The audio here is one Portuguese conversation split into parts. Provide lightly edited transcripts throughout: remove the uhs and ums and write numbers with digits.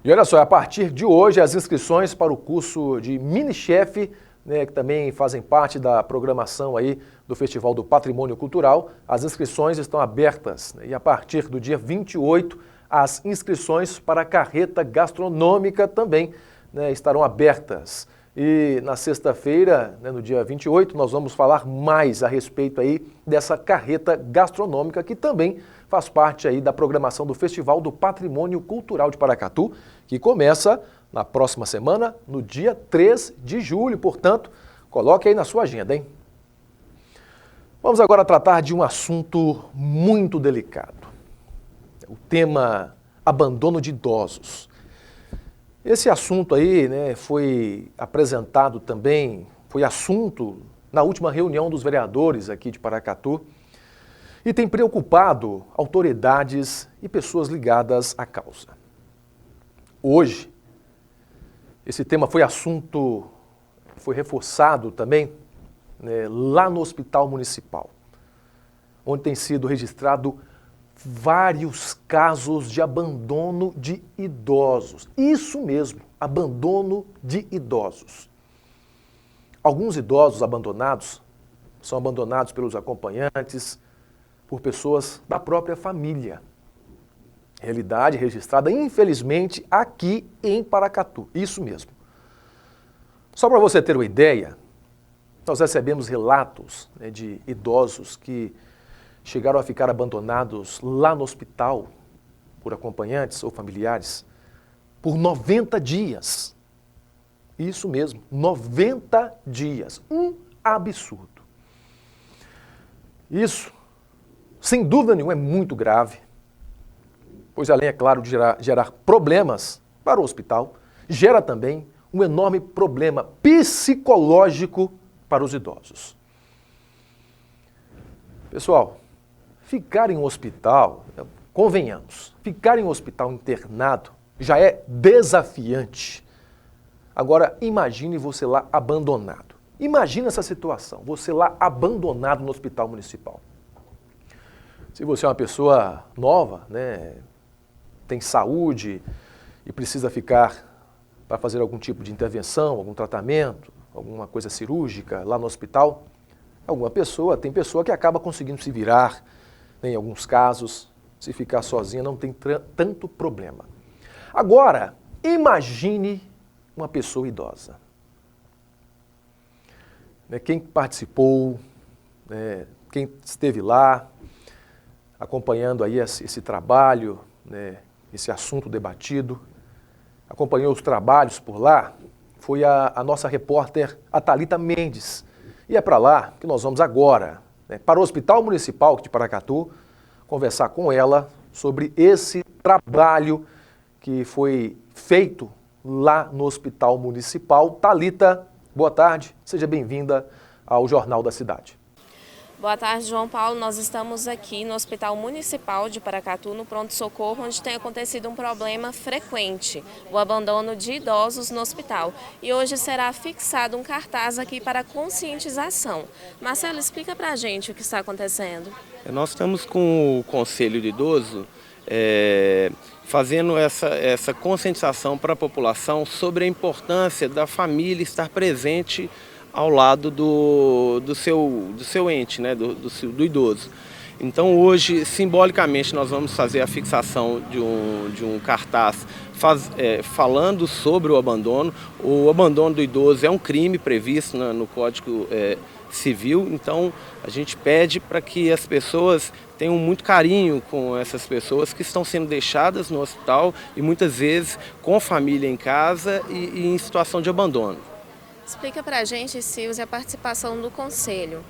E olha só, a partir de hoje, as inscrições para o curso de mini-chefe, né, que também fazem parte da programação aí do Festival do Patrimônio Cultural, as inscrições estão abertas, né, e a partir do dia 28, as inscrições para a carreta gastronômica também, né, estarão abertas. E na sexta-feira, né, no dia 28, nós vamos falar mais a respeito aí dessa carreta gastronômica que também faz parte aí da programação do Festival do Patrimônio Cultural de Paracatu, que começa na próxima semana, no dia 3 de julho. Portanto, coloque aí na sua agenda, hein? Vamos agora tratar de um assunto muito delicado. O tema abandono de idosos. Esse assunto aí, né, foi apresentado também, foi assunto na última reunião dos vereadores aqui de Paracatu e tem preocupado autoridades e pessoas ligadas à causa. Hoje, esse tema foi assunto, foi reforçado também, né, lá no Hospital Municipal, onde tem sido registrado vários casos de abandono de idosos. Isso mesmo, abandono de idosos. Alguns idosos abandonados são abandonados pelos acompanhantes, por pessoas da própria família. Realidade registrada, infelizmente, aqui em Paracatu. Isso mesmo. Só para você ter uma ideia, nós recebemos relatos, né, de idosos que chegaram a ficar abandonados lá no hospital por acompanhantes ou familiares por 90 dias. Isso mesmo, 90 dias. Um absurdo. Isso, sem dúvida nenhuma, é muito grave, pois além, é claro, de gerar problemas para o hospital, gera também um enorme problema psicológico para os idosos. Pessoal, ficar em um hospital, convenhamos, ficar em um hospital internado já é desafiante. Agora, imagine você lá abandonado. Imagine essa situação, você lá abandonado no hospital municipal. Se você é uma pessoa nova, né, tem saúde e precisa ficar para fazer algum tipo de intervenção, algum tratamento, alguma coisa cirúrgica lá no hospital, tem pessoa que acaba conseguindo se virar, né, em alguns casos, se ficar sozinha não tem tanto problema. Agora, imagine uma pessoa idosa. Né, quem participou, né, quem esteve lá, acompanhando aí esse trabalho, né, esse assunto debatido, acompanhou os trabalhos por lá, foi a nossa repórter, a Thalita Mendes. E é para lá que nós vamos agora, né, para o Hospital Municipal de Paracatu, conversar com ela sobre esse trabalho que foi feito lá no Hospital Municipal. Thalita, boa tarde, seja bem-vinda ao Jornal da Cidade. Boa tarde, João Paulo. Nós estamos aqui no Hospital Municipal de Paracatu, no pronto-socorro, onde tem acontecido um problema frequente, o abandono de idosos no hospital. E hoje será fixado um cartaz aqui para conscientização. Marcelo, explica para a gente o que está acontecendo. Nós estamos com o Conselho de Idoso fazendo essa conscientização para a população sobre a importância da família estar presente ao lado do seu ente, né, do idoso. Então hoje, simbolicamente, nós vamos fazer a fixação de um cartaz falando sobre o abandono. O abandono do idoso é um crime previsto no Código Civil, então a gente pede para que as pessoas tenham muito carinho com essas pessoas que estão sendo deixadas no hospital e muitas vezes com família em casa e em situação de abandono. Explica para a gente, Silvia, a participação do Conselho.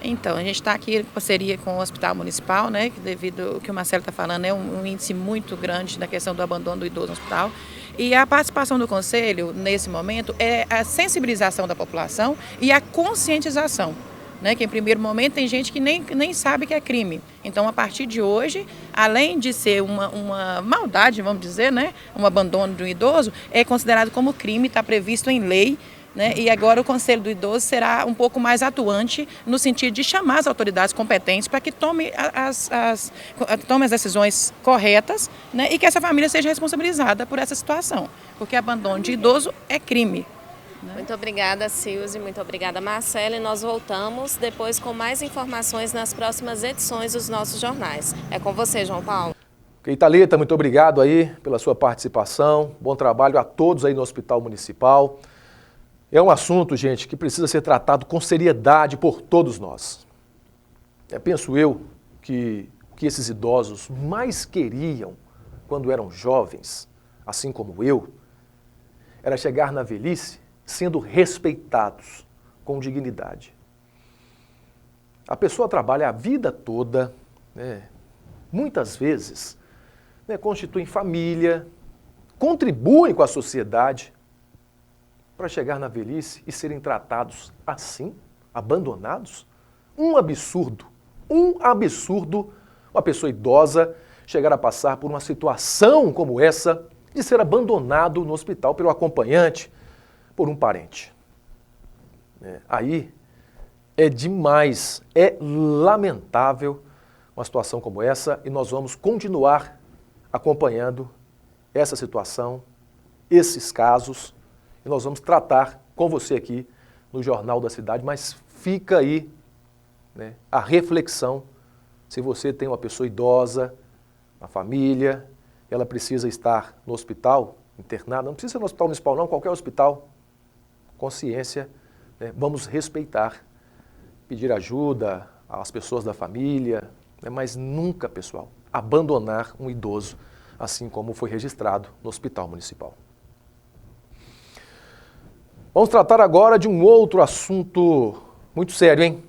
Então, a gente está aqui em parceria com o Hospital Municipal, né, que devido ao que o Marcelo está falando, é um índice muito grande na questão do abandono do idoso no hospital. E a participação do Conselho, nesse momento, é a sensibilização da população e a conscientização. Né, que em primeiro momento tem gente que nem sabe que é crime. Então, a partir de hoje, além de ser uma maldade, vamos dizer, né, um abandono de um idoso, é considerado como crime, está previsto em lei, né? E agora o Conselho do Idoso será um pouco mais atuante no sentido de chamar as autoridades competentes para que tome as decisões corretas, né? E que essa família seja responsabilizada por essa situação, porque abandono de idoso é crime. Muito obrigada, Silze, muito obrigada, Marcela, e nós voltamos depois com mais informações nas próximas edições dos nossos jornais. É com você, João Paulo. Ok, Thalita, muito obrigado aí pela sua participação, bom trabalho a todos aí no Hospital Municipal. É um assunto, gente, que precisa ser tratado com seriedade por todos nós. Penso eu que o que esses idosos mais queriam quando eram jovens, assim como eu, era chegar na velhice sendo respeitados com dignidade. A pessoa trabalha a vida toda, né, muitas vezes, né, constituem família, contribuem com a sociedade, para chegar na velhice e serem tratados assim, abandonados? Um absurdo, uma pessoa idosa chegar a passar por uma situação como essa, de ser abandonado no hospital pelo acompanhante, por um parente. Aí é demais, é lamentável uma situação como essa e nós vamos continuar acompanhando essa situação, esses casos, e nós vamos tratar com você aqui no Jornal da Cidade, mas fica aí, né, a reflexão, se você tem uma pessoa idosa, uma família, ela precisa estar no hospital, internada, não precisa ser no hospital municipal não, qualquer hospital, consciência, né, vamos respeitar, pedir ajuda às pessoas da família, né, mas nunca, pessoal, abandonar um idoso, assim como foi registrado no Hospital Municipal. Vamos tratar agora de um outro assunto muito sério, hein?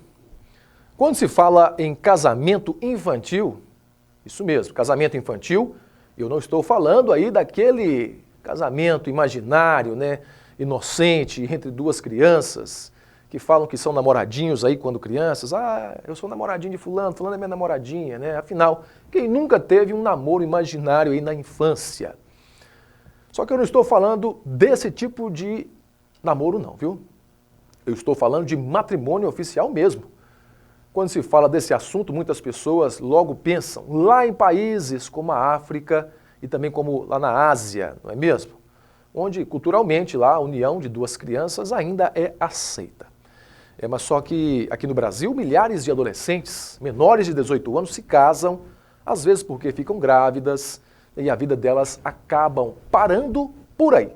Quando se fala em casamento infantil, isso mesmo, casamento infantil, eu não estou falando aí daquele casamento imaginário, né, inocente, entre duas crianças, que falam que são namoradinhos aí quando crianças. Ah, eu sou namoradinho de fulano, fulano é minha namoradinha, né? Afinal, quem nunca teve um namoro imaginário aí na infância? Só que eu não estou falando desse tipo de namoro não, viu? Eu estou falando de matrimônio oficial mesmo. Quando se fala desse assunto, muitas pessoas logo pensam lá em países como a África e também como lá na Ásia, não é mesmo? Onde culturalmente lá a união de duas crianças ainda é aceita. Mas só que aqui no Brasil, milhares de adolescentes menores de 18 anos se casam, às vezes porque ficam grávidas e a vida delas acabam parando por aí.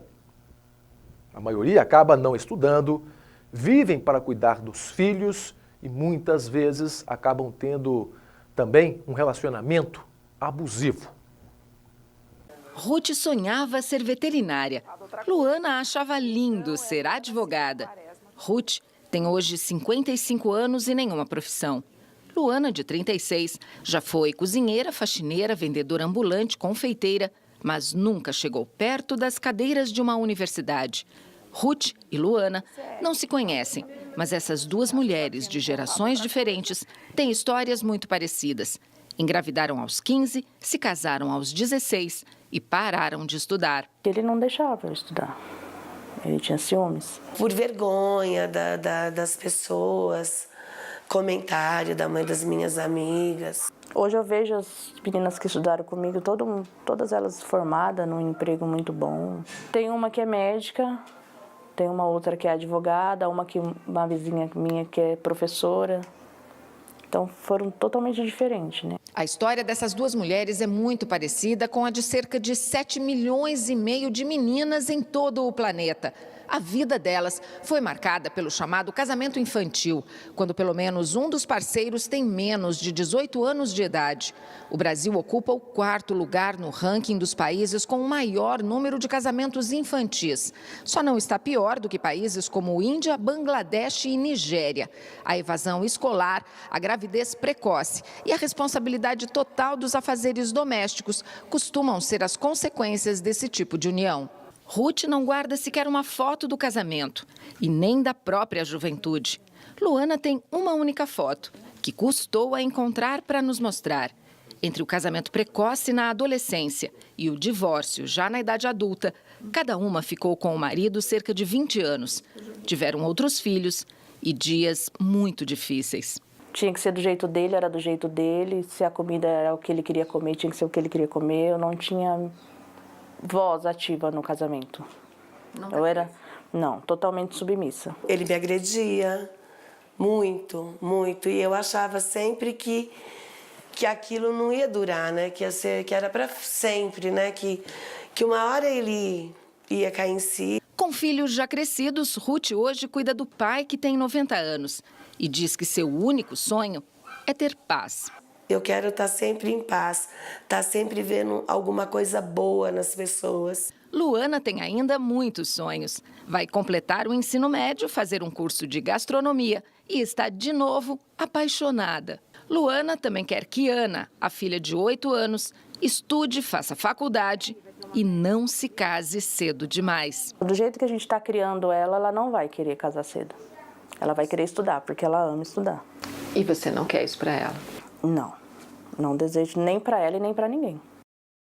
A maioria acaba não estudando, vivem para cuidar dos filhos e muitas vezes acabam tendo também um relacionamento abusivo. Ruth sonhava ser veterinária. Luana achava lindo ser advogada. Ruth tem hoje 55 anos e nenhuma profissão. Luana, de 36, já foi cozinheira, faxineira, vendedora ambulante, confeiteira, mas nunca chegou perto das cadeiras de uma universidade. Ruth e Luana não se conhecem, mas essas duas mulheres de gerações diferentes têm histórias muito parecidas. Engravidaram aos 15, se casaram aos 16 e pararam de estudar. Ele não deixava eu estudar. Ele tinha ciúmes. Por vergonha das pessoas, comentário da mãe das minhas amigas. Hoje eu vejo as meninas que estudaram comigo, todas elas formadas num emprego muito bom. Tem uma que é médica, tem uma outra que é advogada, uma vizinha minha que é professora. Então foram totalmente diferentes, né? A história dessas duas mulheres é muito parecida com a de cerca de 7,5 milhões de meninas em todo o planeta. A vida delas foi marcada pelo chamado casamento infantil, quando pelo menos um dos parceiros tem menos de 18 anos de idade. O Brasil ocupa o 4º lugar no ranking dos países com o maior número de casamentos infantis. Só não está pior do que países como Índia, Bangladesh e Nigéria. A evasão escolar, a gravidez precoce e a responsabilidade total dos afazeres domésticos costumam ser as consequências desse tipo de união. Ruth não guarda sequer uma foto do casamento e nem da própria juventude. Luana tem uma única foto, que custou a encontrar para nos mostrar. Entre o casamento precoce na adolescência e o divórcio já na idade adulta, cada uma ficou com o marido cerca de 20 anos. Tiveram outros filhos e dias muito difíceis. Tinha que ser do jeito dele, era do jeito dele. Se a comida era o que ele queria comer, tinha que ser o que ele queria comer. Eu não tinha voz ativa no casamento. Eu era, não, totalmente submissa. Ele me agredia muito, muito. E eu achava sempre que aquilo não ia durar, né? Que era para sempre, né? Que uma hora ele ia cair em si. Com filhos já crescidos, Ruth hoje cuida do pai que tem 90 anos e diz que seu único sonho é ter paz. Eu quero estar sempre em paz, estar sempre vendo alguma coisa boa nas pessoas. Luana tem ainda muitos sonhos. Vai completar o ensino médio, fazer um curso de gastronomia e está de novo apaixonada. Luana também quer que Ana, a filha de 8 anos, estude, faça faculdade e não se case cedo demais. Do jeito que a gente está criando ela não vai querer casar cedo. Ela vai querer estudar, porque ela ama estudar. E você não quer isso para ela? Não, não desejo nem para ela e nem para ninguém.